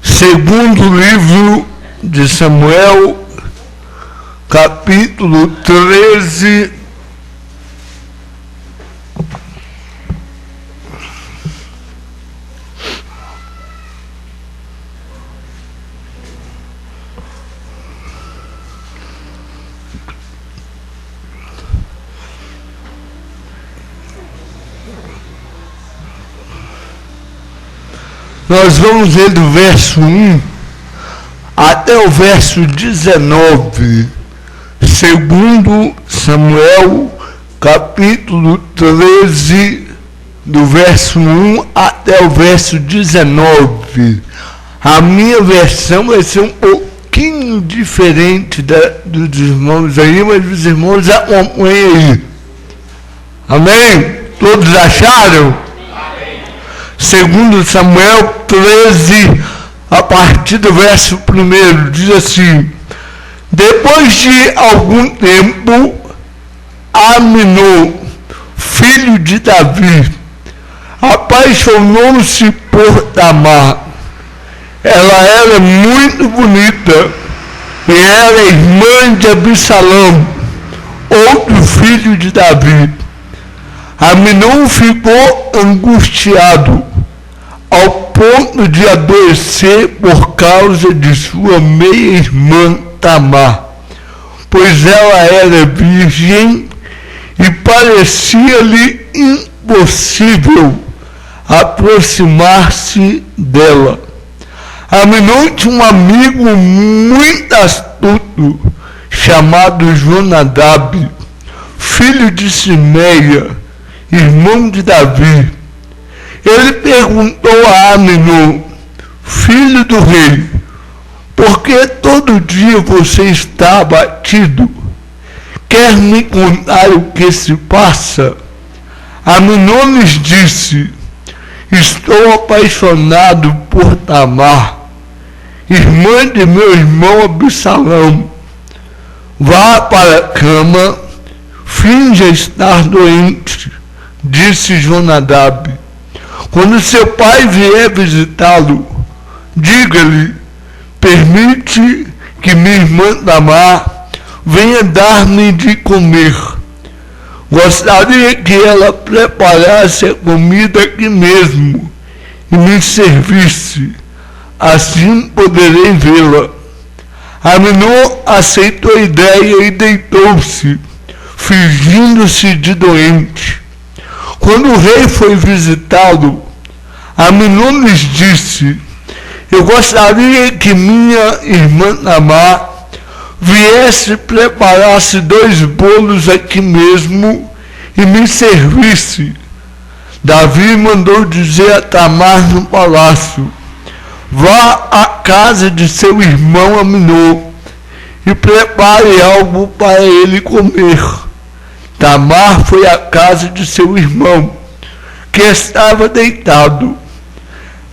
Segundo livro de Samuel, capítulo 13, nós vamos ler do verso 1 até o verso 19, segundo Samuel, capítulo 13, do verso 1 até o verso 19. A minha versão vai ser um pouquinho diferente dos irmãos aí, mas os irmãos acompanhem aí. Amém? Todos acharam? Segundo Samuel 13, a partir do verso 1, diz assim: depois de algum tempo, Aminon, filho de Davi, apaixonou-se por Tamar. Ela era muito bonita e era irmã de Absalão, outro filho de Davi. Aminon ficou angustiado ao ponto de adoecer por causa de sua meia-irmã Tamar, pois ela era virgem e parecia-lhe impossível aproximar-se dela. Aminon tinha um amigo muito astuto chamado Jonadab, filho de Simeia, irmão de Davi. Ele perguntou a Aminon, filho do rei: por que todo dia você está abatido? Quer me contar o que se passa? Aminon lhes disse: estou apaixonado por Tamar, irmã de meu irmão Absalão. Vá para a cama, finja estar doente, disse Jonadab. Quando seu pai vier visitá-lo, diga-lhe: permite que minha irmã Tamar venha dar-me de comer. Gostaria que ela preparasse a comida aqui mesmo e me servisse, assim poderei vê-la. Aminon aceitou a ideia e deitou-se, fingindo-se de doente. Quando o rei foi visitá-lo, Aminon lhes disse: eu gostaria que minha irmã Tamar viesse preparasse 2 bolos aqui mesmo e me servisse. Davi mandou dizer a Tamar no palácio: vá à casa de seu irmão Aminon e prepare algo para ele comer. Tamar foi à casa de seu irmão, que estava deitado.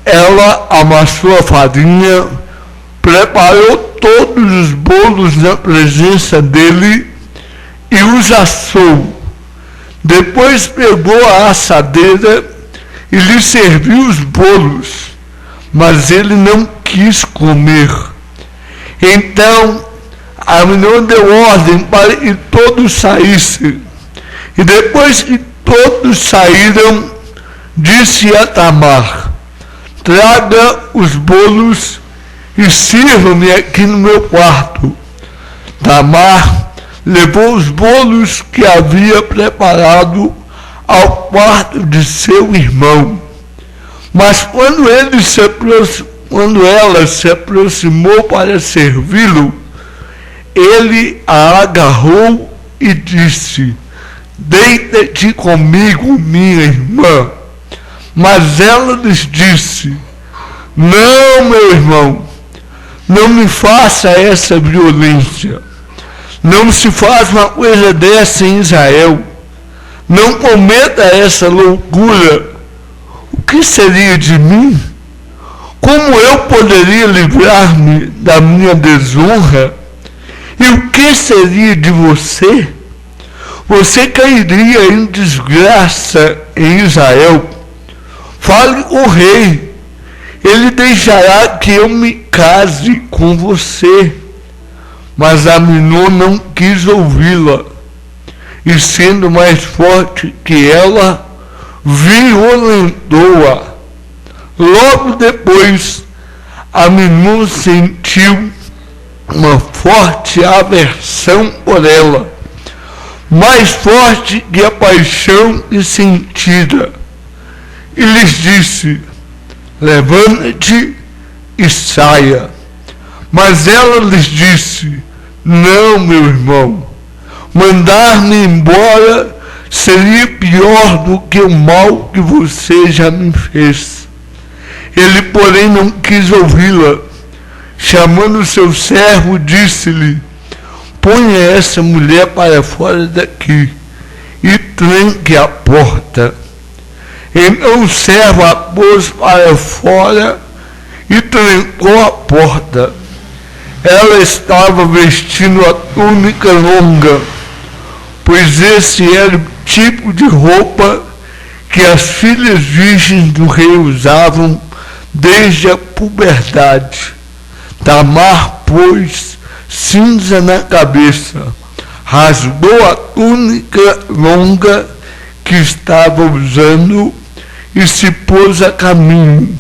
Ela amassou a farinha, preparou todos os bolos na presença dele e os assou. Depois pegou a assadeira e lhe serviu os bolos, mas ele não quis comer. Então Aminon deu ordem para que todos saíssem. E depois que todos saíram, disse a Tamar: traga os bolos e sirva-me aqui no meu quarto. Tamar levou os bolos que havia preparado ao quarto de seu irmão. Mas quando ela se aproximou para servi-lo, ele a agarrou e disse: deita-te comigo, minha irmã. Mas ela lhes disse: não, meu irmão, não me faça essa violência. Não se faz uma coisa dessa em Israel. Não cometa essa loucura. O que seria de mim? Como eu poderia livrar-me da minha desonra? E o que seria de você? você cairia em desgraça em Israel. Fale com o rei, ele deixará que eu me case com você. Mas Amnon não quis ouvi-la, e sendo mais forte que ela, violentou-a. Logo depois, Amnon sentiu uma forte aversão por ela, mais forte que a paixão que sentira, e lhes disse: levanta-te e saia. Mas ela lhes disse: não, meu irmão, mandar-me embora seria pior do que o mal que você já me fez. Ele, porém, não quis ouvi-la. Chamando seu servo, disse-lhe: ponha essa mulher para fora daqui e tranque a porta. Então o servo a pôs para fora e trancou a porta. Ela estava vestindo a túnica longa, pois esse era o tipo de roupa que as filhas virgens do rei usavam desde a puberdade. Tamar pôs cinza na cabeça, rasgou a túnica longa que estava usando e se pôs a caminho,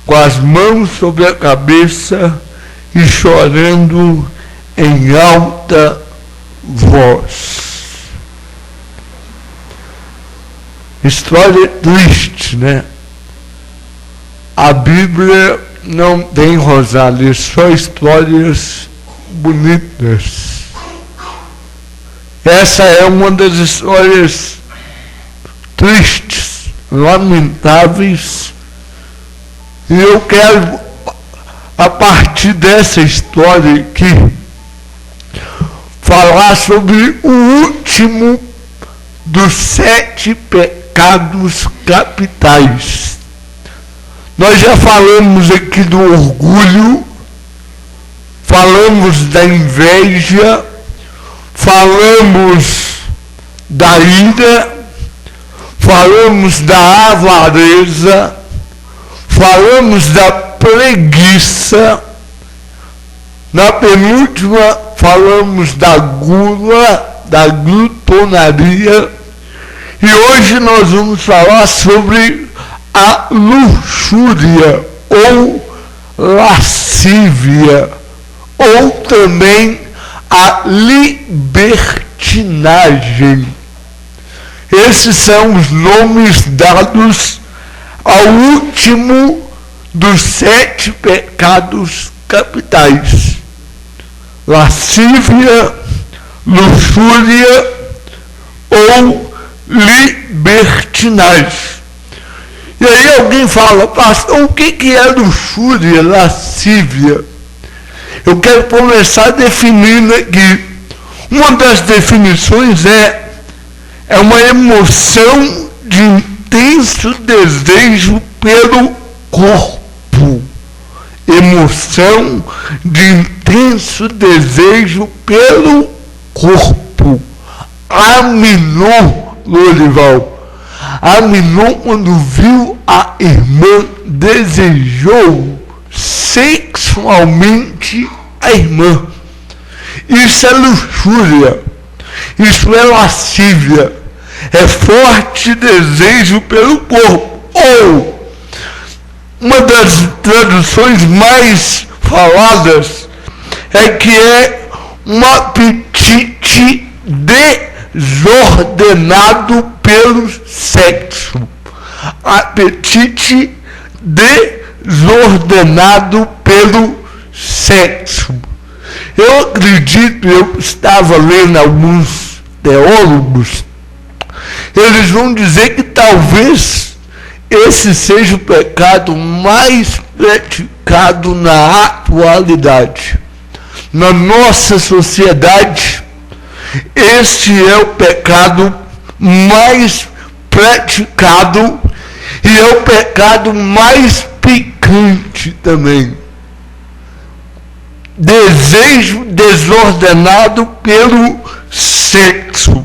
com as mãos sobre a cabeça e chorando em alta voz. História triste, né? A Bíblia não tem, Rosália, só histórias bonitas. Essa é uma das histórias tristes, lamentáveis, e eu quero, a partir dessa história aqui, falar sobre o último dos 7 pecados capitais. Nós já falamos aqui do orgulho, falamos da inveja, falamos da ira, falamos da avareza, falamos da preguiça, na penúltima falamos da gula, da glutonaria, e hoje nós vamos falar sobre a luxúria ou lascívia, ou também a libertinagem. Esses são os nomes dados ao último dos 7 pecados capitais: lascívia, luxúria ou libertinagem. E aí alguém fala: pastor, o que é luxúria, lascívia? Eu quero começar definindo aqui. Uma das definições é uma emoção de intenso desejo pelo corpo. Emoção de intenso desejo pelo corpo. Amnon, Lorival. Amnon, quando viu a irmã, desejou sexualmente a irmã. Isso é luxúria, isso é lascívia, é forte desejo pelo corpo. Ou, uma das traduções mais faladas é que é um apetite desordenado pelo sexo. Apetite desordenado pelo sexo. Eu acredito, eu estava lendo alguns teólogos, eles vão dizer que talvez esse seja o pecado mais praticado na atualidade. Na nossa sociedade, este é o pecado mais praticado e é o pecado mais picante também. Desejo desordenado pelo sexo.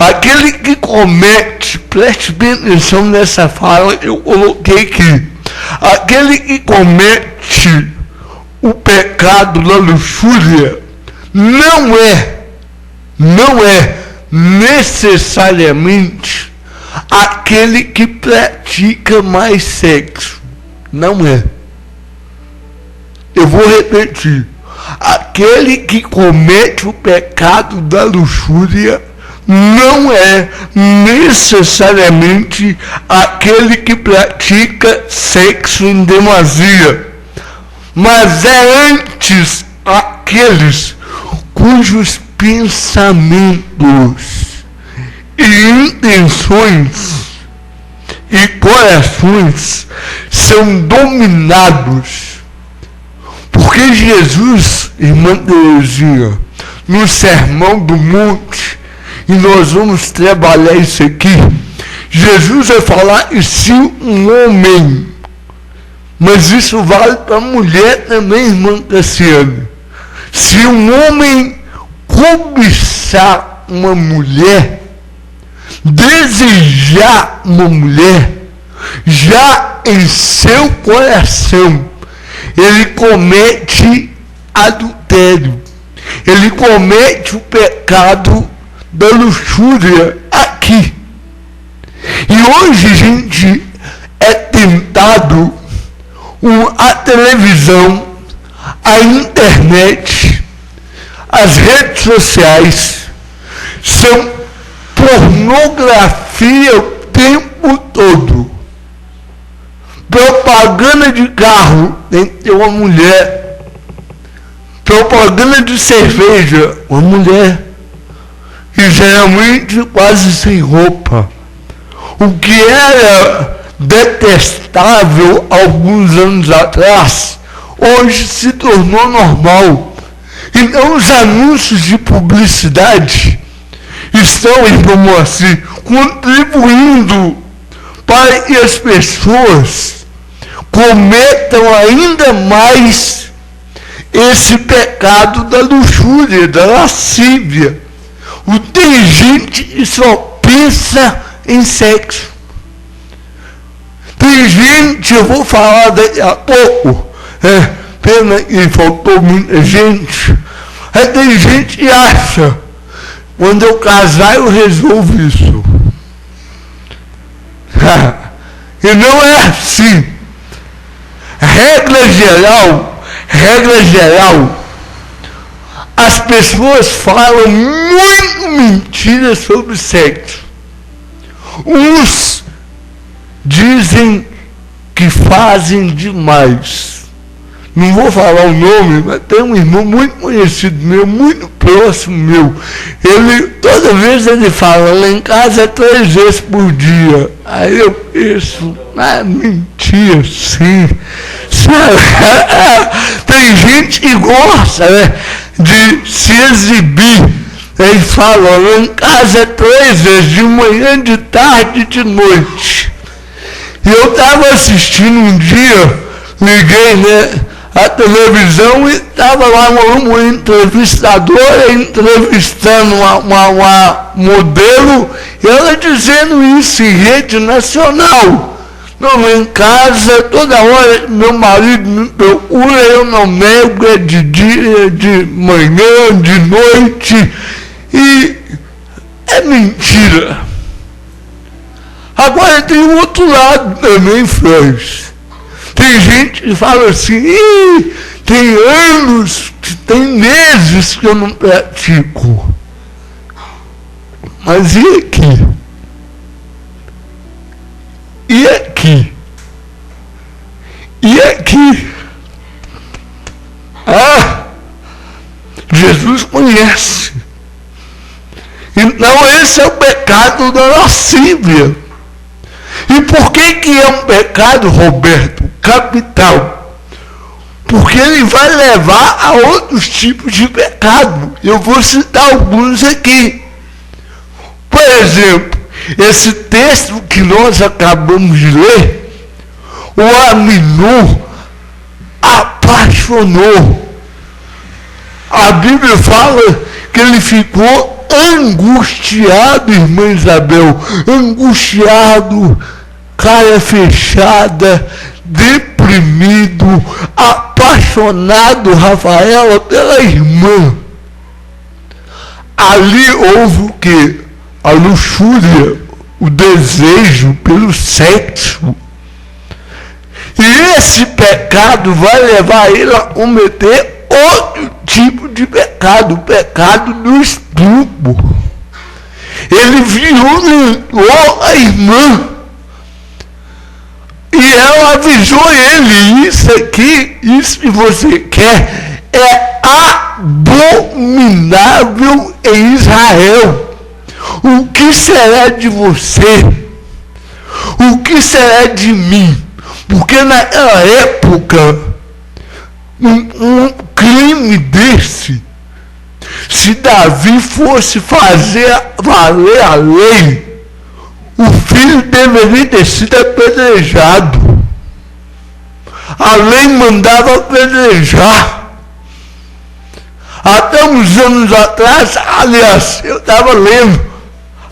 Aquele que comete, preste bem atenção nessa fala, eu coloquei aqui. Aquele que comete o pecado da luxúria não é necessariamente aquele que pratica mais sexo. Não é. Eu vou repetir. Aquele que comete o pecado da luxúria não é necessariamente aquele que pratica sexo em demasia, mas é antes aqueles cujos pensamentos e intenções e corações são dominados. Porque Jesus, irmã Terezinha, no Sermão do Monte, e nós vamos trabalhar isso aqui, Jesus vai falar e se um homem, mas isso vale para a mulher também, irmã Cassiane. Se um homem cobiçar uma mulher, desejar uma mulher, já em seu coração, ele comete adultério, ele comete o pecado da luxúria aqui. E hoje a gente é tentado, a televisão, a internet, as redes sociais, são pornografia o tempo todo. Propaganda de carro, tem que ter uma mulher. Propaganda de cerveja, uma mulher. E geralmente quase sem roupa. O que era detestável alguns anos atrás, hoje se tornou normal. Então os anúncios de publicidade estão, irmão, assim, contribuindo para que as pessoas cometam ainda mais esse pecado da luxúria, da lascívia. Tem gente que só pensa em sexo. Tem gente, eu vou falar daqui a pouco, pena que faltou muita gente, tem gente que acha, quando eu casar eu resolvo isso. E não é assim. Regra geral, as pessoas falam muito mentira sobre sexo. Uns dizem que fazem demais. Não vou falar o nome, mas tem um irmão muito conhecido meu, muito próximo meu. Toda vez ele fala, lá em casa 3 vezes por dia. Aí eu penso, mentira, sim. Tem gente que gosta, né, de se exibir. Ele fala, lá em casa 3 vezes, de manhã, de tarde e de noite. E eu estava assistindo um dia, liguei, né, a televisão e estava lá uma entrevistadora entrevistando uma modelo, e ela dizendo isso em rede nacional. Não, em casa, toda hora meu marido me procura, eu não nego, é de dia, de manhã, de noite, e é mentira. Agora tem o outro lado também, Franz. Tem gente que fala assim, tem anos, tem meses que eu não pratico. Mas e aqui? E aqui? E aqui? Jesus conhece. Então esse é o pecado da lascívia. E por que é um pecado, Roberto? Capital. Porque ele vai levar a outros tipos de pecado. Eu vou citar alguns aqui. Por exemplo, esse texto que nós acabamos de ler, o Aminú apaixonou. A Bíblia fala que ele ficou angustiado, irmã Isabel, angustiado, cara fechada, deprimido, apaixonado, Rafaela, pela irmã. Ali houve o quê? A luxúria, o desejo pelo sexo. E esse pecado vai levar ele a cometer outro tipo de pecado, o pecado do estupro. Ele violentou a irmã. E ela avisou ele, isso aqui, isso que você quer, é abominável em Israel. O que será de você? O que será de mim? Porque naquela época, um crime desse, se Davi fosse fazer valer a lei, o filho deveria ter sido apedrejado. A lei mandava apedrejar. Até uns anos atrás, aliás, eu estava lendo,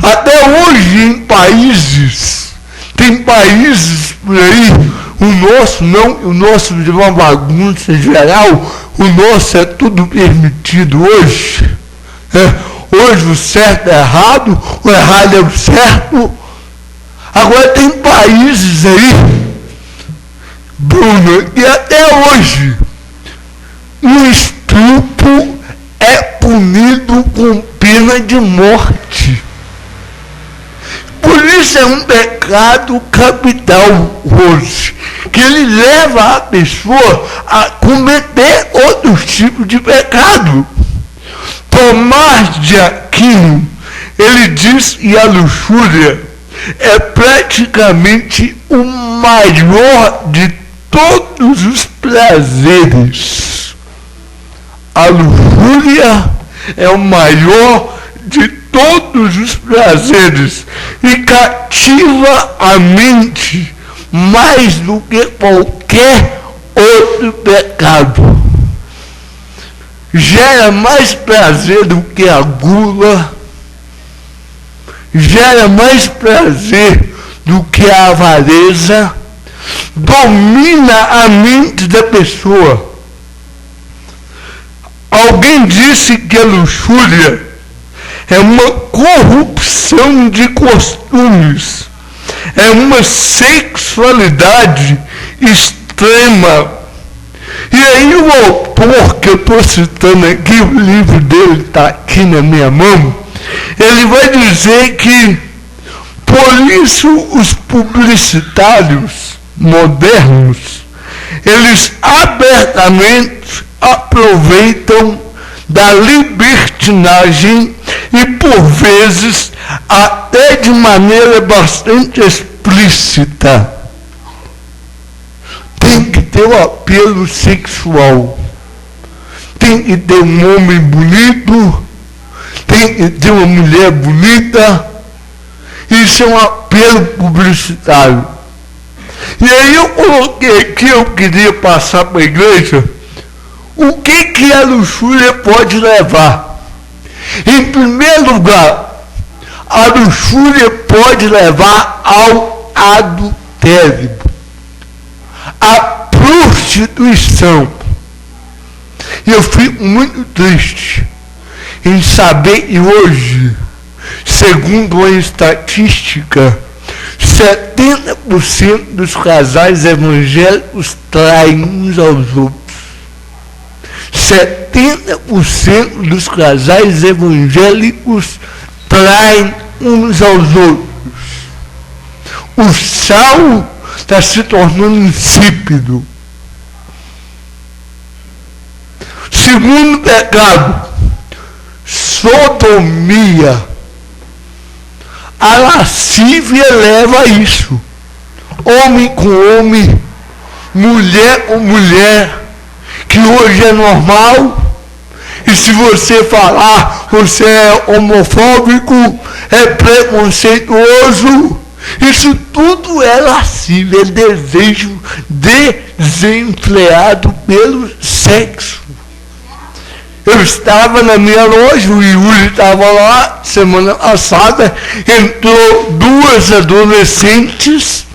até hoje em países, tem países por aí, o nosso não, o nosso de uma bagunça geral, o nosso é tudo permitido hoje. Hoje o certo é errado, o errado é o certo. Agora tem países aí, Bruno, que até hoje o estupro é punido com pena de morte. Por isso é um pecado capital hoje, que ele leva a pessoa a cometer outros tipos de pecado. Tomás de Aquino, ele diz que a luxúria é praticamente o maior de todos os prazeres. A luxúria é o maior de todos os prazeres e cativa a mente mais do que qualquer outro pecado. Gera mais prazer do que a gula, gera mais prazer do que a avareza, domina a mente da pessoa. Alguém disse que a luxúria é uma corrupção de costumes, é uma sexualidade extrema. E aí o autor que eu estou citando aqui, o livro dele está aqui na minha mão, ele vai dizer que, por isso, os publicitários modernos, eles abertamente aproveitam da libertinagem e, por vezes, até de maneira bastante explícita. Tem que ter o apelo sexual, tem que ter um homem bonito, tem que ter uma mulher bonita. Isso é um apelo publicitário. E aí eu coloquei aqui, eu queria passar para a igreja, o que a luxúria pode levar. Em primeiro lugar, a luxúria pode levar ao adultério, à prostituição. E eu fico muito triste em saber que hoje, segundo uma estatística, 70% dos casais evangélicos traem uns aos outros. 70% dos casais evangélicos traem uns aos outros. O sal está se tornando insípido. Segundo pecado, sodomia. A lascívia leva a isso. Homem com homem, mulher com mulher, que hoje é normal. E se você falar, você é homofóbico, é preconceituoso. Isso tudo é lascívia, é desejo desenfreado pelo sexo. Eu estava na minha loja, o Yuri estava lá, semana passada, entrou 2 adolescentes,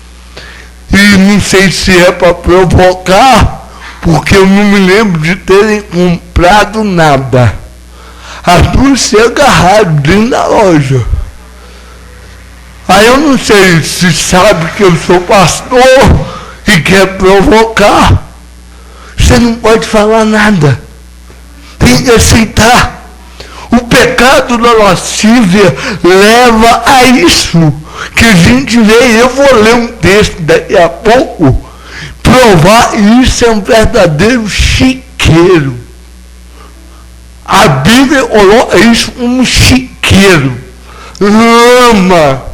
e não sei se é para provocar, porque eu não me lembro de terem comprado nada. As 2 se agarraram dentro da loja. Aí eu não sei se sabe que eu sou pastor e quer provocar. Você não pode falar nada. Tem que aceitar. O pecado da lascívia leva a isso que a gente vê. Eu vou ler um texto daqui a pouco, provar isso é um verdadeiro chiqueiro. A Bíblia coloca isso como chiqueiro. Lama.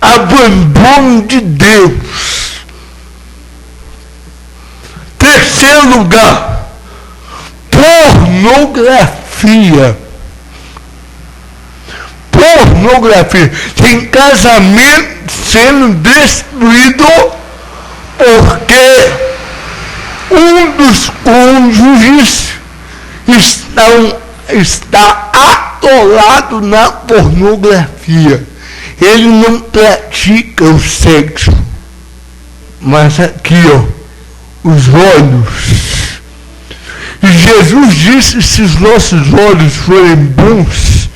Abandono de Deus. Terceiro lugar, pornografia. Pornografia. Tem casamento sendo destruído porque um dos cônjuges está atolado na pornografia. Ele não pratica o sexo, mas aqui, os olhos. E Jesus disse: se os nossos olhos forem bons,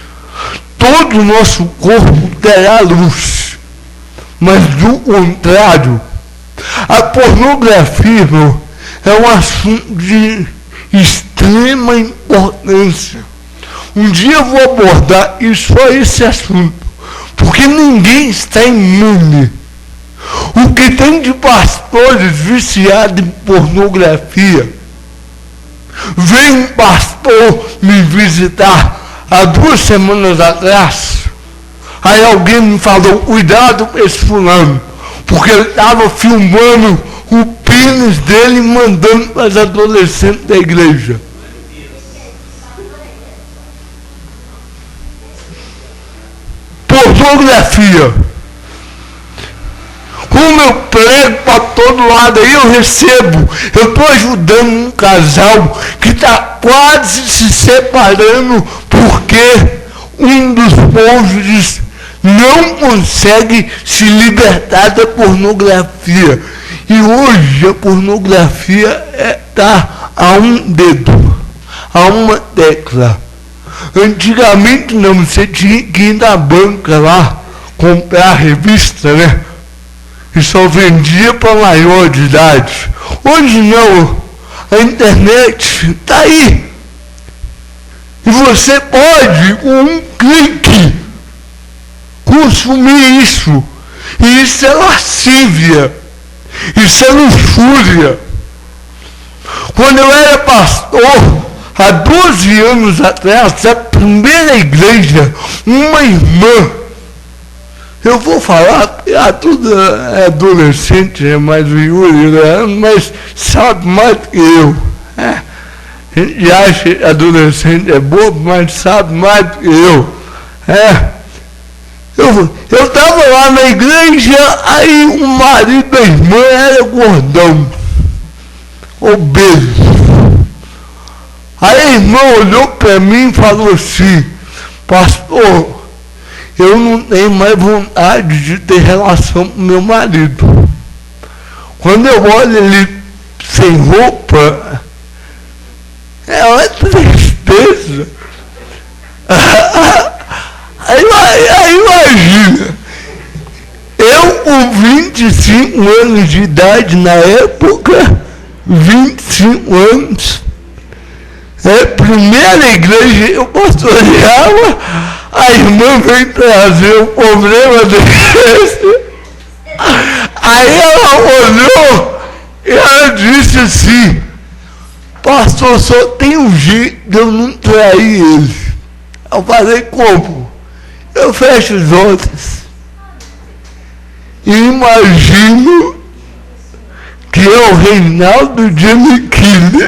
todo o nosso corpo terá luz. Mas do contrário, a pornografia é um assunto de extrema importância. Um dia eu vou abordar só esse assunto, porque ninguém está imune. O que tem de pastores viciados em pornografia? Veio um pastor me visitar há 2 semanas atrás. Aí alguém me falou: cuidado com esse fulano, porque ele estava filmando o pênis dele e mandando para as adolescentes da igreja. Pornografia. Como eu prego para todo lado, aí eu recebo. Eu estou ajudando um casal que está quase se separando porque um dos cônjuges não consegue se libertar da pornografia. E hoje a pornografia está a um dedo, a uma tecla. Antigamente não, você tinha que ir na banca lá comprar a revista, né? E só vendia para maior de idade. Hoje não, a internet está aí. E você pode, com um clique, consumir isso. E isso é lascívia. Isso é luxúria. Quando eu era pastor, há 12 anos atrás, a primeira igreja, uma irmã, eu vou falar, tudo é adolescente, é mais o Yuri, né? Mas sabe mais que eu. A gente acha que adolescente é bobo, mas sabe mais que eu. Eu estava lá na igreja, aí o marido da irmã era gordão, obeso. Aí a irmã olhou para mim e falou assim: pastor, eu não tenho mais vontade de ter relação com meu marido. Quando eu olho ele sem roupa, é uma tristeza. Aí imagina, eu com 25 anos de idade na época, 25 anos, primeira igreja eu pastoreava, a irmã veio trazer o problema desse. Aí ela olhou e ela disse assim: pastor, só tem um jeito de eu não trair ele. Eu falei: como? Eu fecho os olhos e imagino que é o Reinaldo Giannichini.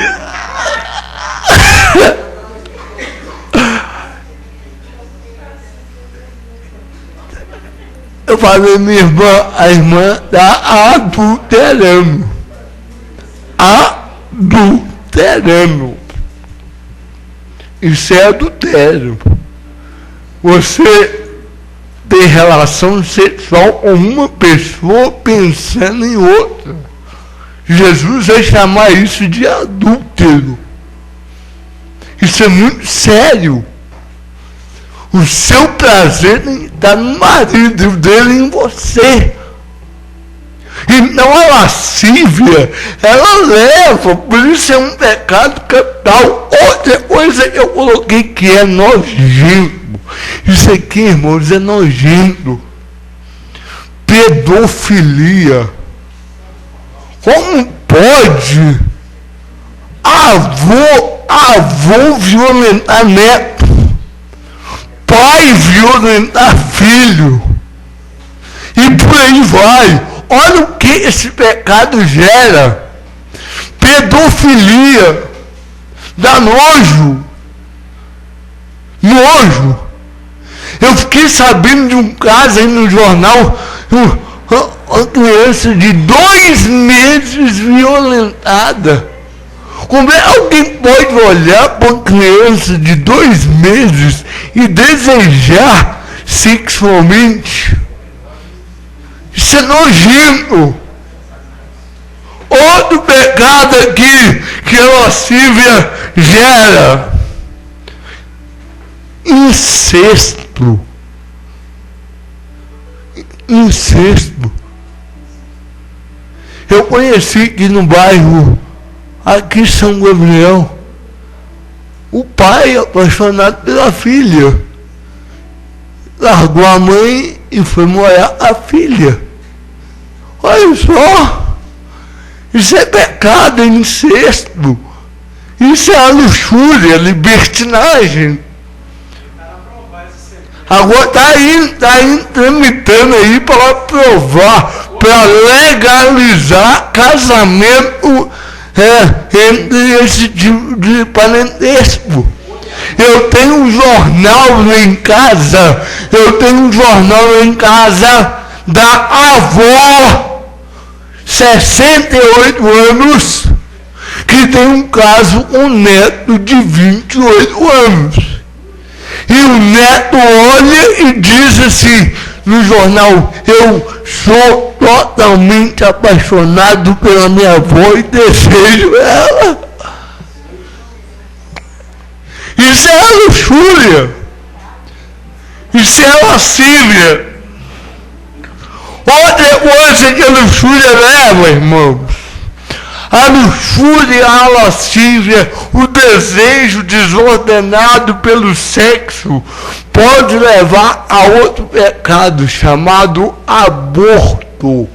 Eu falei: minha irmã, a irmã está adulterando. Adulterando. Isso é adultério. Você tem relação sexual com uma pessoa pensando em outra. Jesus vai chamar isso de adúltero. Isso é muito sério. O seu prazer está no marido dele em você. Então a lascívia, ela leva, por isso é um pecado capital. Outra coisa que eu coloquei que é nojento. Isso aqui, irmãos, é nojento. Pedofilia. Como pode avô violentar neto? Pai violentar filho? E por aí vai. Olha o que esse pecado gera. Pedofilia. Dá nojo. Nojo. Eu fiquei sabendo de um caso aí no jornal, uma criança de 2 meses violentada. Como é que alguém pode olhar para uma criança de 2 meses e desejar sexualmente? Isso é nojento. Outro pecado aqui que a lascívia gera. Incesto. Incesto. Eu conheci aqui no bairro, aqui em São Gabriel, o pai apaixonado pela filha. Largou a mãe e foi morar com a filha. Olha só. Isso é pecado, é incesto. Isso é a luxúria, a libertinagem. Agora está tramitando aí para aprovar, para legalizar casamento entre esse tipo de parentesco. Eu tenho um jornal em casa, da avó, 68 anos, que tem um caso com um neto de 28 anos. E o neto olha e diz assim no jornal: eu sou totalmente apaixonado pela minha avó e desejo ela. Isso é a luxúria. Isso é a lascívia. Outra coisa que a luxúria leva, irmãos. A luxúria, a lascívia, o desejo desordenado pelo sexo pode levar a outro pecado chamado aborto.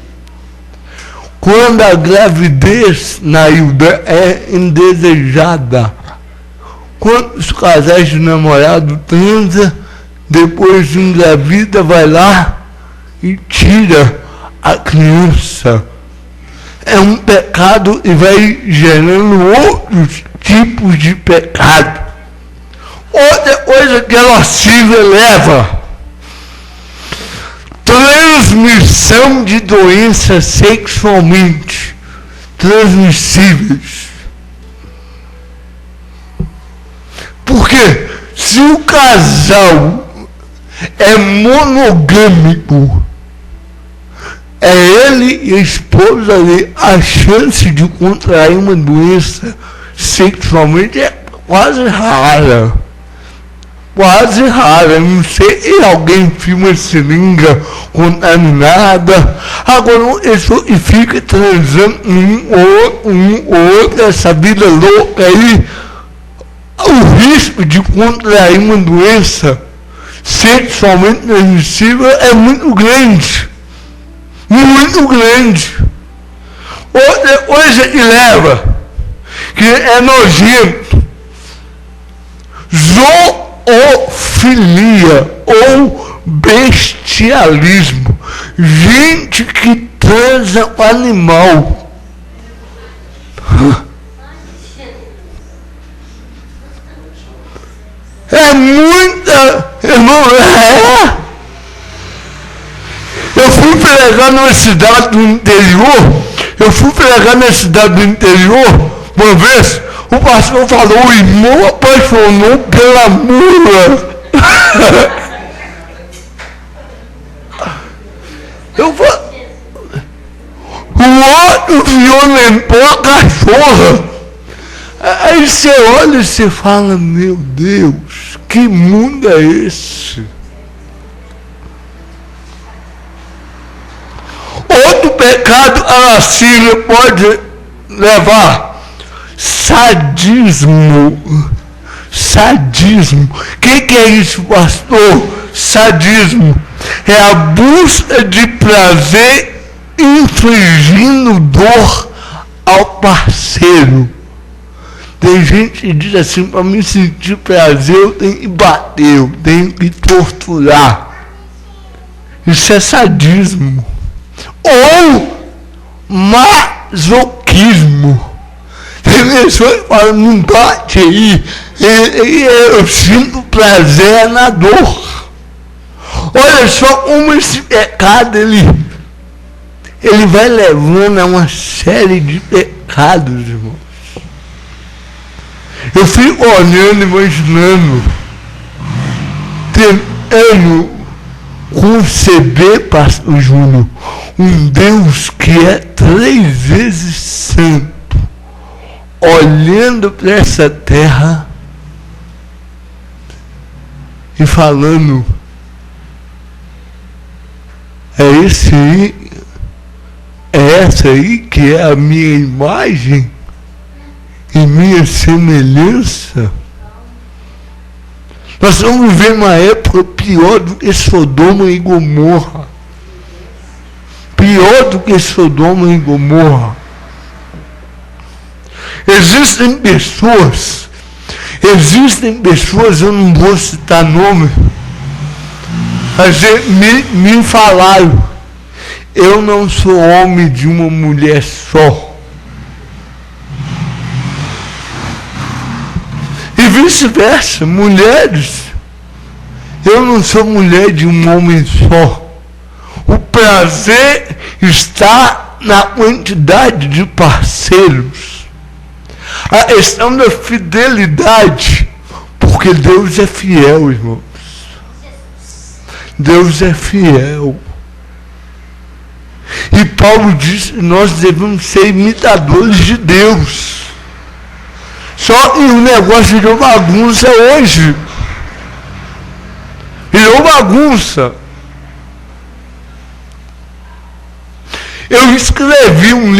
Quando a gravidez, Nailda, é indesejada. Quantos casais de namorado transa, depois engravida, vai lá e tira a criança? É um pecado e vai gerando outros tipos de pecado. Outra coisa que a lascívia leva: transmissão de doenças sexualmente transmissíveis. Porque se o casal é monogâmico, é ele e a esposa ali, a chance de contrair uma doença sexualmente é quase rara. Quase rara. Não sei se alguém enfia uma seringa contaminada. Agora, isso e fica transando um ou outro, essa vida louca aí. O risco de contrair uma doença sexualmente transmissível é muito grande. Muito grande. Outra coisa que leva, que é nojento, zoofilia ou bestialismo. Gente que transa com animal. É muita, irmão, Eu fui pregar numa cidade do interior, uma vez, O pastor falou, o irmão apaixonou pela mula. Eu falo, o outro violentou a cachorra. Aí você olha e você fala, meu Deus, que mundo é esse? Outro pecado a lascívia pode levar. Sadismo. Sadismo. O que é isso, pastor? Sadismo é a busca de prazer infligindo dor ao parceiro. Tem gente que diz assim, para me sentir prazer eu tenho que bater, eu tenho que torturar. Isso é sadismo. Ou masoquismo. Tem pessoas que falam, não bate aí, eu sinto prazer na dor. Olha só como esse pecado ele vai levando a uma série de pecados, irmãos. Eu fico olhando, imaginando, tentando conceber, pastor Júnior, um Deus que é 3 vezes santo, olhando para essa terra e falando, é essa aí que é a minha imagem e minha semelhança. Nós estamos vivendo uma época pior do que Sodoma e Gomorra. Pior do que Sodoma e Gomorra. Existem pessoas, eu não vou citar nome, mas me falaram, eu não sou homem de uma mulher só. E vice-versa, mulheres, eu não sou mulher de um homem só. O prazer está na quantidade de parceiros. A questão da fidelidade, porque Deus é fiel, irmãos. Deus é fiel. E Paulo diz que nós devemos ser imitadores de Deus. Só que o negócio virou bagunça hoje. Virou bagunça. Eu escrevi um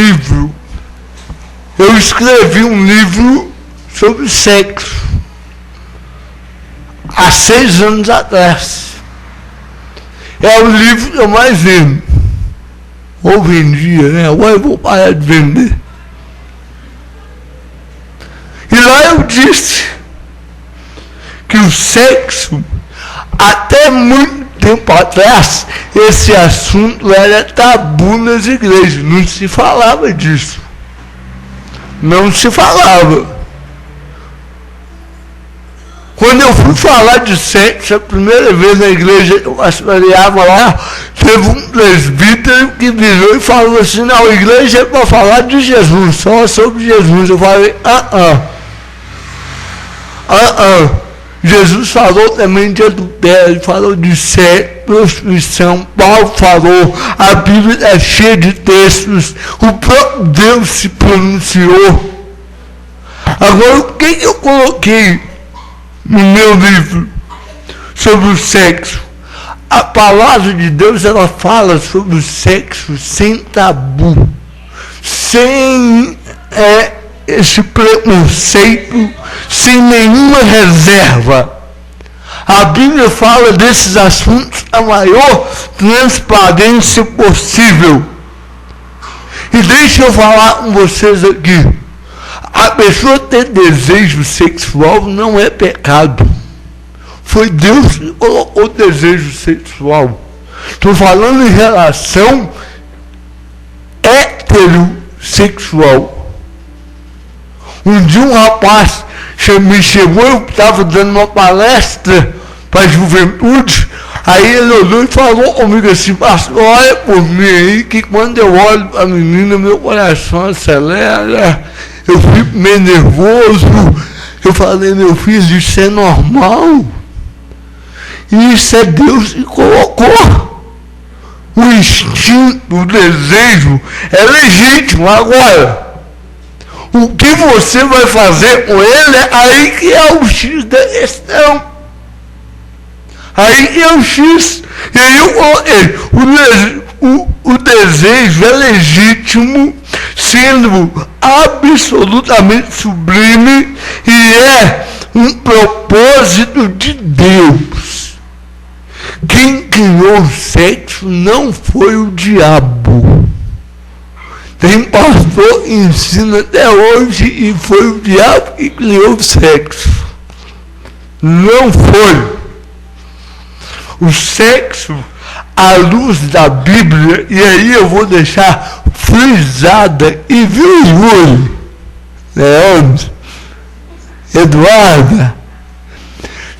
livro sobre sexo há 6 anos atrás. É o livro que eu mais vendo. Ou vendia, né? Agora eu vou parar de vender. E lá eu disse que o sexo, até muito tempo atrás, esse assunto era tabu nas igrejas. Não se falava disso. Não se falava. Quando eu fui falar de sexo, a primeira vez na igreja que eu pastoreava lá, teve um presbítero que virou e falou assim, não, a igreja é para falar de Jesus, só sobre Jesus. Eu falei, Jesus falou também de adultério, falou de sexo, prostituição, Paulo falou, a Bíblia é cheia de textos, o próprio Deus se pronunciou. Agora, o que eu coloquei no meu livro sobre o sexo? A palavra de Deus, ela fala sobre o sexo sem tabu, sem esse preconceito, sem nenhuma reserva. A Bíblia fala desses assuntos a maior transparência possível. E deixa eu falar com vocês aqui. A pessoa ter desejo sexual não é pecado. Foi Deus que colocou desejo sexual. Estou falando em relação heterossexual. Um dia um rapaz me chegou, eu estava dando uma palestra para a juventude, aí ele olhou e falou comigo assim, pastor, olha por mim aí, que quando eu olho para a menina, meu coração acelera, eu fico meio nervoso. Eu falei, meu filho, isso é normal. Isso é Deus que colocou. O instinto, o desejo é legítimo. Agora, o que você vai fazer com ele, aí que é o X da questão. Aí que é o X. E aí eu coloquei, o desejo é legítimo, sendo absolutamente sublime, e é um propósito de Deus. Quem criou o sexo não foi o diabo. Tem pastor que ensina até hoje e foi o diabo que criou o sexo. Não foi. O sexo, à luz da Bíblia, e aí eu vou deixar frisada, e viu, Yuri, Leandro, Eduarda,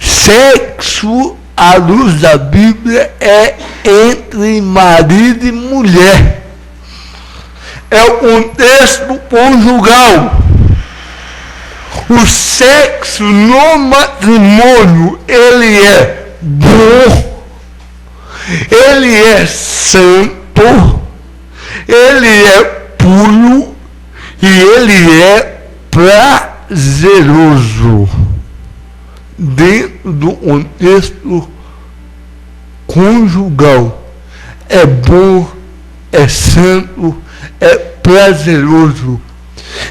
sexo à luz da Bíblia é entre marido e mulher. É o contexto conjugal. O sexo no matrimônio, ele é bom, ele é santo, ele é puro e ele é prazeroso. Dentro do contexto conjugal, é bom, é santo, é prazeroso.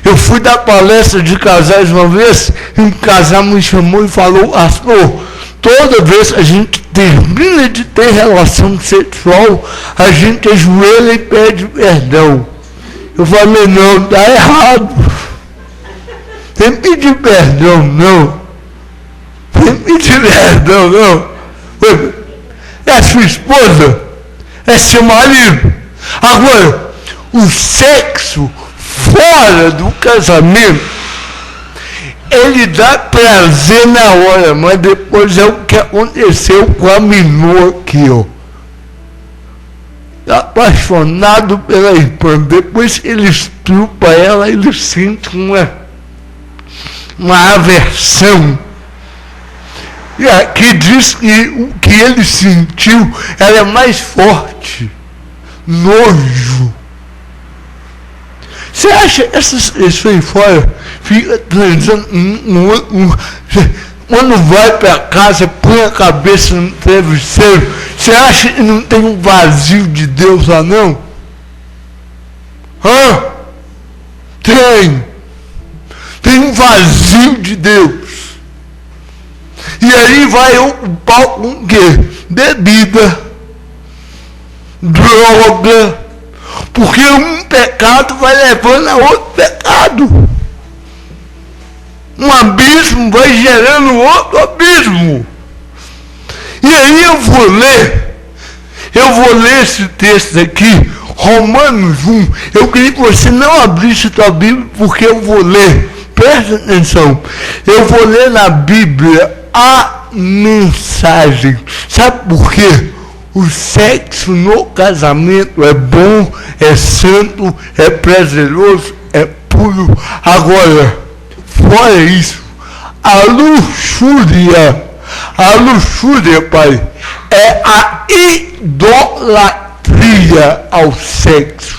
Eu fui dar palestra de casais uma vez, e um casal me chamou e falou, pastor, toda vez que a gente termina de ter relação sexual, a gente ajoelha e pede perdão. Eu falei, não, está errado. Tem que pedir perdão, não. Tem que pedir perdão, não. É sua esposa, é seu marido. Agora, o sexo fora do casamento, ele dá prazer na hora, mas depois é o que aconteceu com a Minô aqui, ó. Apaixonado pela irmã, depois que ele estrupa ela, ele sente uma aversão. E aqui diz que o que ele sentiu era mais forte, nojo. Você acha que essas pessoas aí fora ficam transando quando vai para casa, põe a cabeça no travesseiro, você acha que não tem um vazio de Deus lá não? Tem um vazio de Deus. E aí vai ocupar com o quê? Bebida, droga, porque um pecado vai levando a outro pecado. Um abismo vai gerando outro abismo. E aí eu vou ler esse texto aqui, Romanos 1. Eu queria que você não abrisse a Bíblia, porque eu vou ler. Presta atenção. Eu vou ler na Bíblia a mensagem. Sabe por quê? O sexo no casamento é bom, é santo, é prazeroso, é puro. Agora, fora isso, a luxúria, pai, é a idolatria ao sexo.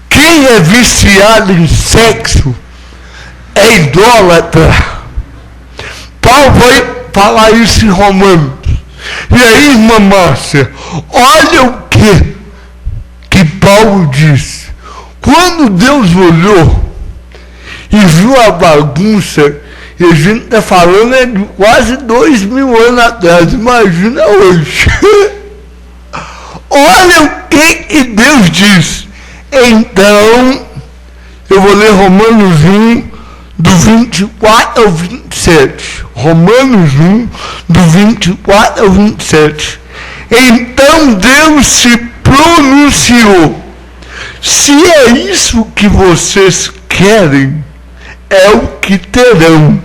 Quem é viciado em sexo é idólatra. Paulo vai falar isso em Romanos. E aí, irmã Márcia, olha o que Paulo disse. Quando Deus olhou e viu a bagunça, e a gente está falando de quase 2000 anos atrás, imagina hoje. Olha o que Deus diz. Então, eu vou ler Romanos 1, do 24 ao 27. Romanos 1, do 24 ao 27. Então Deus se pronunciou. Se é isso que vocês querem, é o que terão.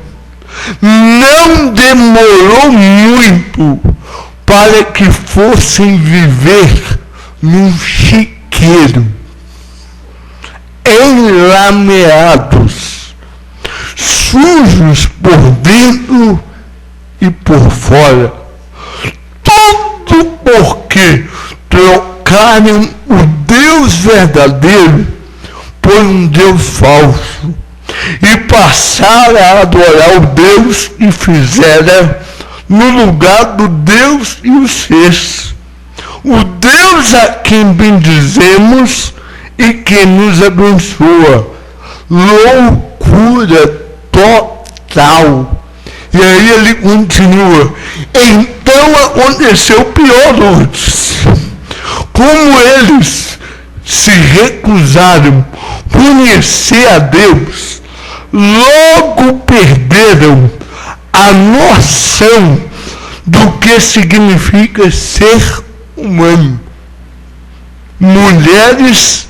Não demorou muito para que fossem viver num chiqueiro. enlameados, sujos por dentro e por fora. Tudo porque trocaram o Deus verdadeiro por um Deus falso e passaram a adorar o Deus que fizeram no lugar do Deus que os fez. O Deus a quem bendizemos e que nos abençoa. Loucura total. E aí ele continua. Então aconteceu o pior antes. Como eles se recusaram a conhecer a Deus, logo perderam a noção do que significa ser humano. Mulheres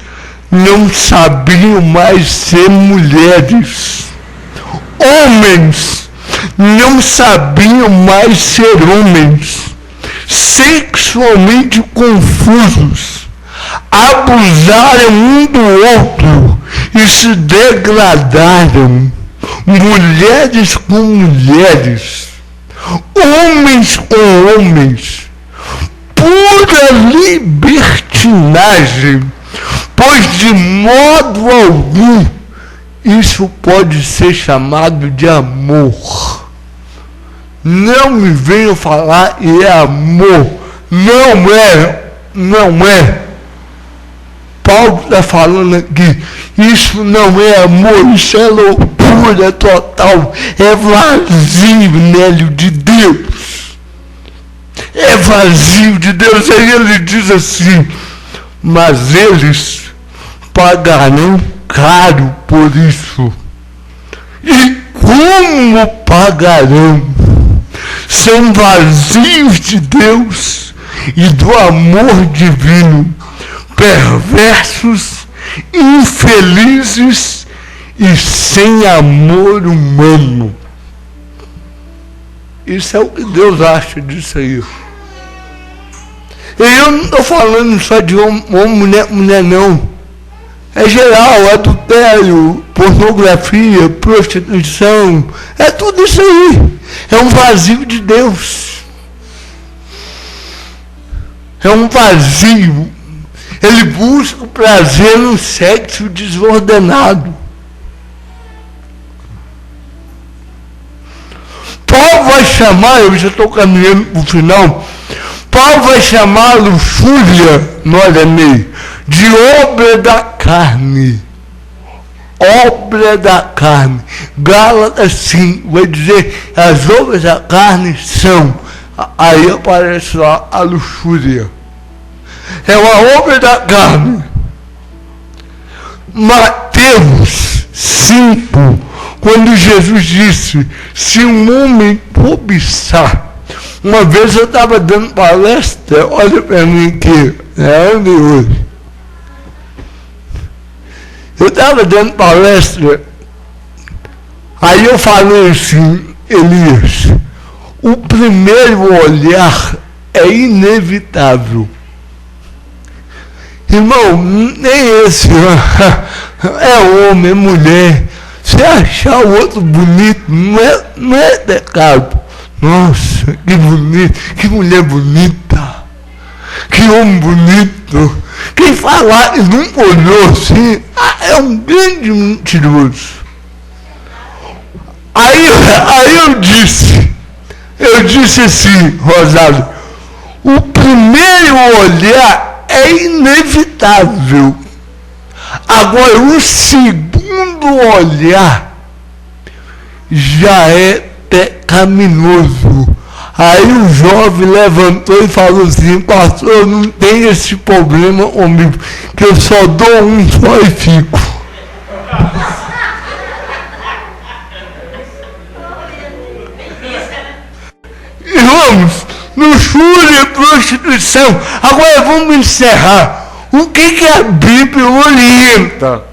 não sabiam mais ser mulheres. Homens não sabiam mais ser homens. Sexualmente confusos, abusaram um do outro e se degradaram. Mulheres com mulheres, homens com homens, pura libertinagem, pois de modo algum isso pode ser chamado de amor. Não me venham falar e é amor. Não é. Paulo está falando aqui, isso não é amor, isso é loucura total, é vazio, Nélio, de Deus. É vazio de Deus. Aí ele diz assim, mas eles pagarão caro por isso. E como pagarão? São vazios de Deus e do amor divino, perversos, infelizes e sem amor humano. Isso é o que Deus acha disso aí. E eu não estou falando só de homem, mulher não. É geral, adultério, pornografia, prostituição, é tudo isso aí. É um vazio de Deus. É um vazio. Ele busca o prazer no sexo desordenado. Paulo vai chamar, eu já estou caminhando para o final, Paulo vai chamar a luxúria, olha meio, de obra da carne. Obra da carne. Gálatas 5 vai dizer, as obras da carne são, aí aparece lá a luxúria. É uma obra da carne. Mateus 5, quando Jesus disse, se um homem cobiçar. Uma vez eu estava dando palestra, olha para mim aqui, é onde hoje. Eu estava dando palestra, aí eu falei assim, Elias, o primeiro olhar é inevitável. Irmão, nem esse é homem, é mulher. Se achar o outro bonito, não é pecado. Nossa, que bonito, que mulher bonita, que homem bonito. Quem falar e não olhou assim, é um grande mentiroso. Aí eu disse assim, Rosário, o primeiro olhar é inevitável. Agora, o segundo olhar já é pecaminoso. Aí o jovem levantou e falou assim, pastor, não tem esse problema comigo, que eu só dou um só e fico. Irmãos, luxúria, prostituição. Agora vamos encerrar. O que a Bíblia orienta?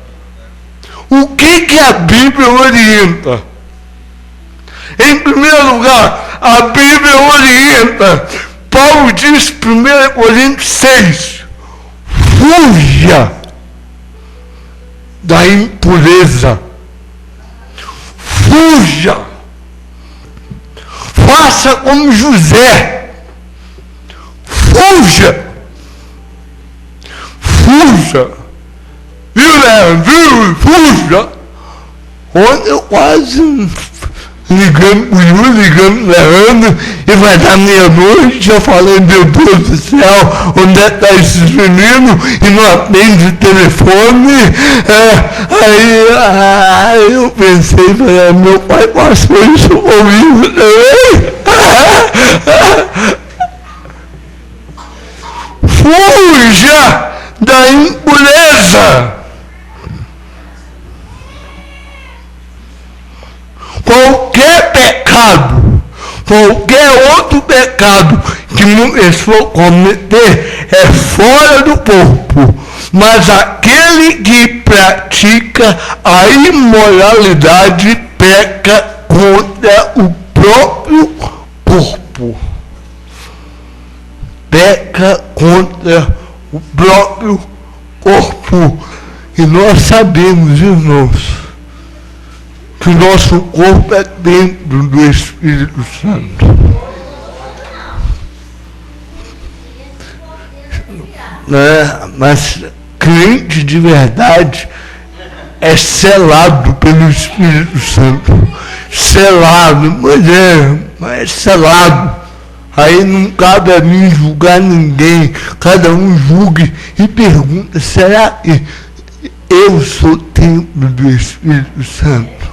O que a Bíblia orienta? Em primeiro lugar, a Bíblia orienta. Paulo diz, 1 Coríntios 6, fuja da impureza. Fuja. Faça como José. Fuja. Fuja. Viu, Leandro? Fuja. Ontem eu quase ligando o Yuri, ligando o Leandro, e vai dar meia-noite, eu falei, meu Deus do céu, onde é que tá esses meninos? E não atende o telefone. Aí eu pensei, meu pai passou isso comigo também. Fuja da impureza. Qualquer pecado, qualquer outro pecado que uma pessoa cometer é fora do corpo, mas aquele que pratica a imoralidade peca contra o próprio corpo. Peca contra o próprio corpo. E nós sabemos, irmãos, que o nosso corpo é templo do Espírito Santo. Mas crente de verdade é selado pelo Espírito Santo. Selado, mas é selado. Aí não cabe a mim julgar ninguém. Cada um julgue e pergunta, será que eu sou templo do Espírito Santo?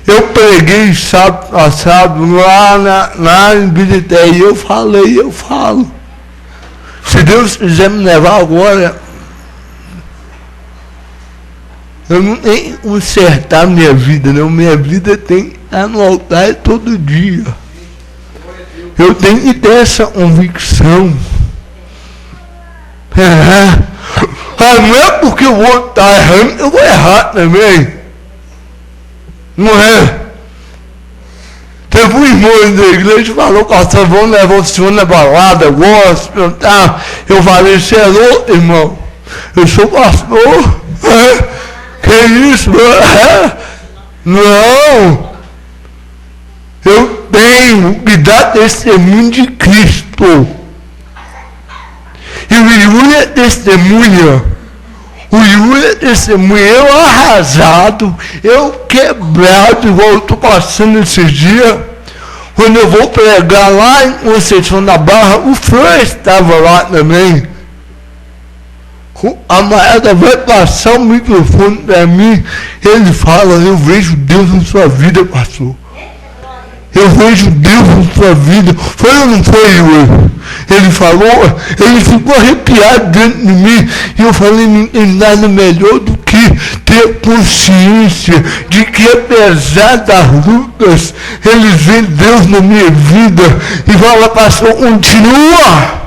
Eu preguei sábado passado lá em Birité e eu falo. Se Deus quiser me levar agora, eu não tenho que consertar minha vida, não. Minha vida tem que estar no altar todo dia. Eu tenho que ter essa convicção. Não é porque o outro está errando, eu vou errar também. Não é? Teve um irmão da igreja que falou, pastor, vamos levar o senhor na balada, gosto, tá? Eu falei, você é louco, irmão? Eu sou pastor. Que isso? Não. Eu tenho que dar testemunho de Cristo. E o Yuri é testemunha. O Yuri é testemunha, eu arrasado, eu quebrado, igual eu estou passando esses dias. Quando eu vou pregar lá em Conceição da Barra, o Fran estava lá também. A Maeda vai passar o microfone para mim, ele fala, eu vejo Deus na sua vida, pastor. Eu vejo Deus na sua vida. Foi ou não foi, Yuri? Ele falou, ele ficou arrepiado dentro de mim. E eu falei, não tem nada melhor do que ter consciência de que apesar das lutas, eles veem Deus na minha vida. E fala, pastor, continua.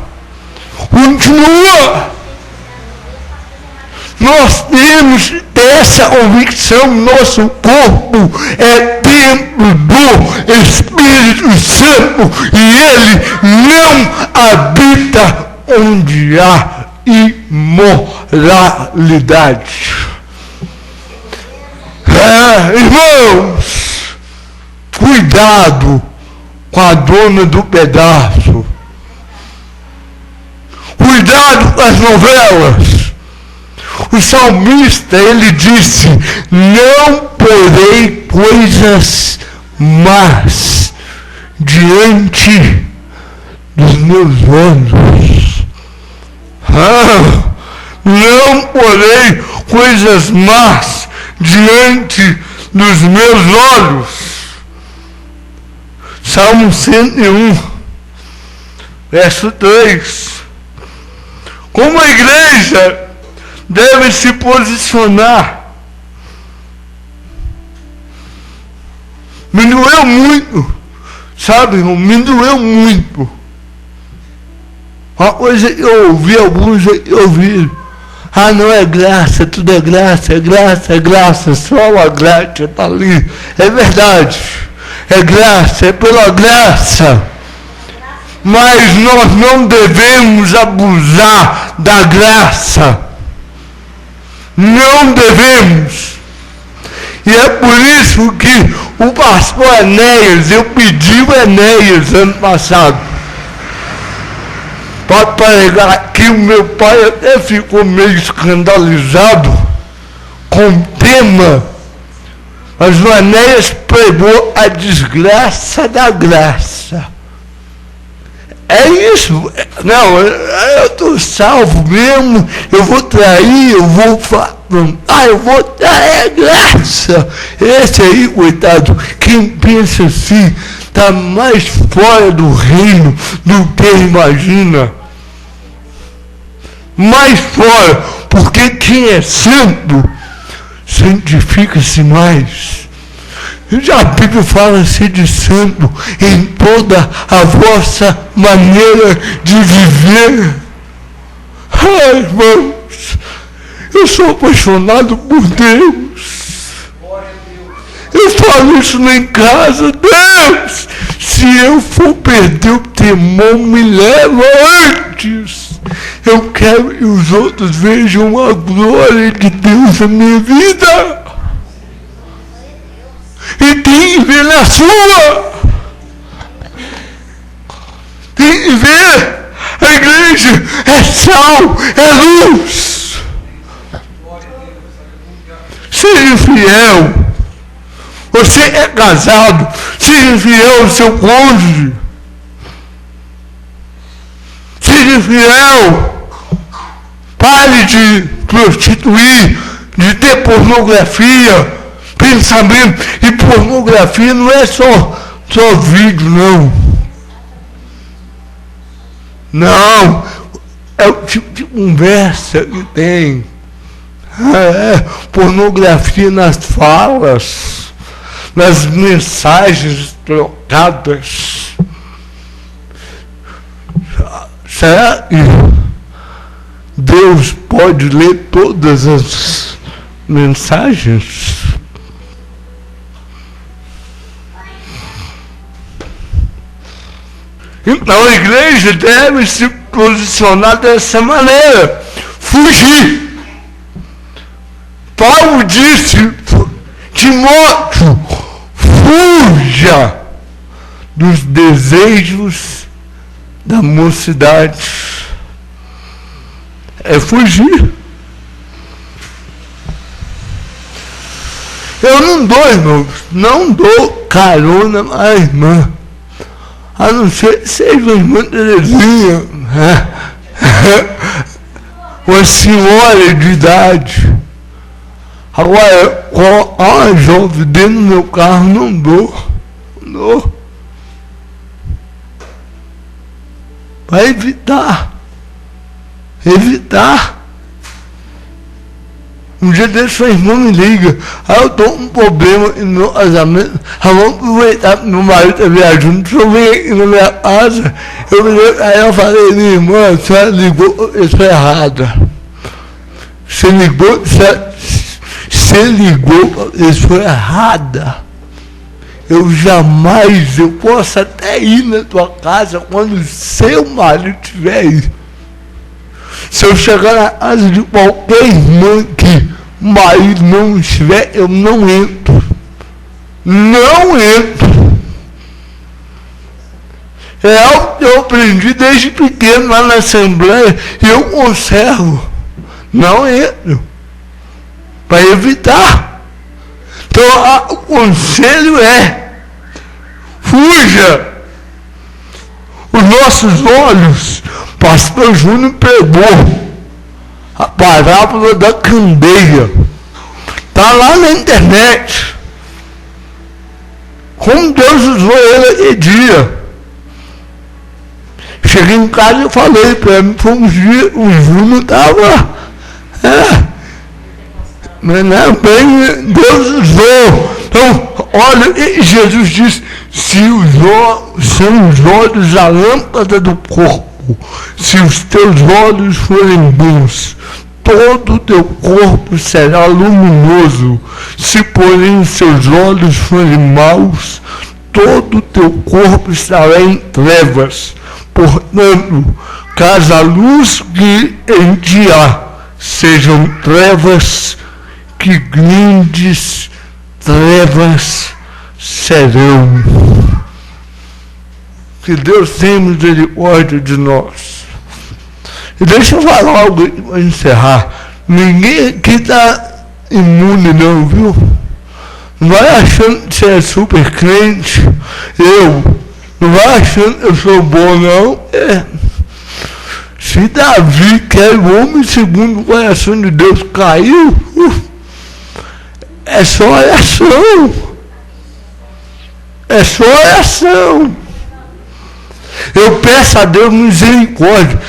Nós temos que ter essa convicção, nosso corpo é templo do Espírito Santo e ele não habita onde há imoralidade. Irmãos, cuidado com a dona do pedaço. Cuidado com as novelas. O salmista, ele disse, não porei coisas más diante dos meus olhos. Não porei coisas más diante dos meus olhos. Salmo 101, verso 3. Como a igreja deve se posicionar. Me doeu muito, sabe, irmão? Me doeu muito. Uma coisa que eu ouvi, alguns ouviram. Não é graça, tudo é graça, só a graça está ali. É verdade, é graça, é pela graça. Mas nós não devemos abusar da graça. Não devemos. E é por isso que o pastor Enéas, eu pedi o Enéas ano passado para pregar aqui. O meu pai até ficou meio escandalizado com o tema, mas o Enéas pregou a desgraça da graça. É isso. Não, eu estou salvo mesmo, eu vou trair, eu vou eu vou trair graça. Esse aí, coitado, quem pensa assim, está mais fora do reino do que imagina. Mais fora, porque quem é santo, santifica-se mais. Já a Bíblia fala ser de santo em toda a vossa maneira de viver. Ai, irmãos, eu sou apaixonado por Deus. Eu falo isso em casa. Deus, se eu for perder o temor, me leva antes. Eu quero que os outros vejam a glória de Deus na minha vida. E tem que ver na sua. Tem que ver. A igreja é sal, é luz. Seja fiel. Você é casado, seja fiel ao seu cônjuge. Seja fiel. Pare de prostituir, de ter pornografia. Pensamento. E pornografia não é só vídeo, não. Não. É o tipo de conversa que tem. Pornografia nas falas, nas mensagens trocadas. Será que Deus pode ler todas as mensagens? Então a igreja deve se posicionar dessa maneira. Fugir. Paulo disse, Timóteo, fuja dos desejos da mocidade. É fugir. Eu não dou, irmãos, não dou carona à irmã. A não ser que seja uma irmã Terezinha, uma senhora de idade. Agora, colocar uma jovem dentro do meu carro, não dou. Não dou. Para evitar. Evitar. Um dia desse, sua irmã me liga. Eu estou com um problema no meu casamento. Vamos aproveitar que meu marido está viajando. Deixa eu vir aqui na minha casa. Aí eu falei, minha irmã, a senhora ligou para a pessoa errada. Você ligou para a pessoa errada. Eu posso até ir na tua casa quando seu marido estiver aí. Se eu chegar na casa de qualquer irmã que o marido não estiver, eu não entro. Não entro. É algo que eu aprendi desde pequeno lá na Assembleia e eu conservo. Não entro. Para evitar. Então, o conselho é: fuja. Os nossos olhos, pastor Júnior pregou a parábola da candeia. Está lá na internet. Como Deus usou ele aquele dia. Cheguei em casa e falei para ele, foi um dia, o Júnior estava. Mas não é bem, Deus usou. Então, olha, Jesus disse, são os olhos a lâmpada do corpo. Se os teus olhos forem bons, todo o teu corpo será luminoso. Se, porém, os seus olhos forem maus, todo o teu corpo estará em trevas. Portanto, caso a luz que em ti há sejam trevas, que grandes trevas serão. Que Deus tenha misericórdia de nós. E deixa eu falar algo para encerrar. Ninguém aqui está imune não, viu? Não vai achando que você é super crente. Não vai achando que eu sou bom, não. Se Davi, que era o homem segundo o coração de Deus, caiu, é só oração. É só oração. Eu peço a Deus misericórdia.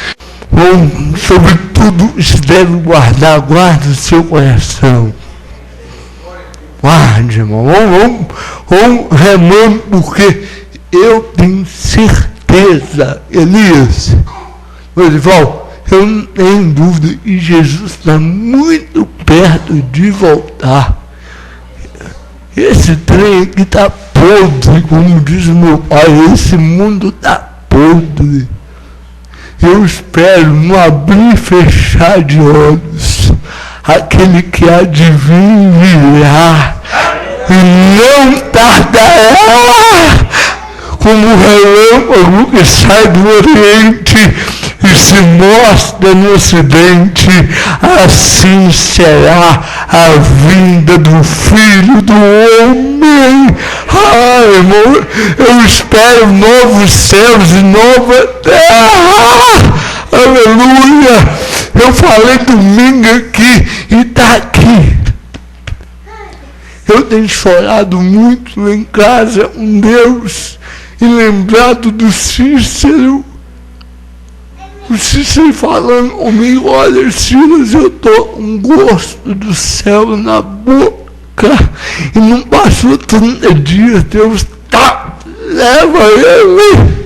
Sobretudo, se deve guardar, guarde o seu coração. Guarde, irmão. Vamos remando, porque eu tenho certeza, Elias, Dorival, eu não tenho dúvida que Jesus está muito perto de voltar. Esse trem aqui está podre, como diz o meu pai, esse mundo está podre. Eu espero não abrir e fechar de olhos. Aquele que há de vir virá, e não tardará, como o relâmpago que sai do Oriente e se mostra no Ocidente, assim será a vinda do Filho do Homem. Irmão, eu espero novos céus e nova terra. Aleluia! Eu falei domingo aqui e está aqui. Eu tenho chorado muito em casa com Deus e lembrado do Cícero. O Cícero falando comigo: olha, Silas, eu estou com gosto do céu na boca. E não passou 30 dias, Deus leva ele.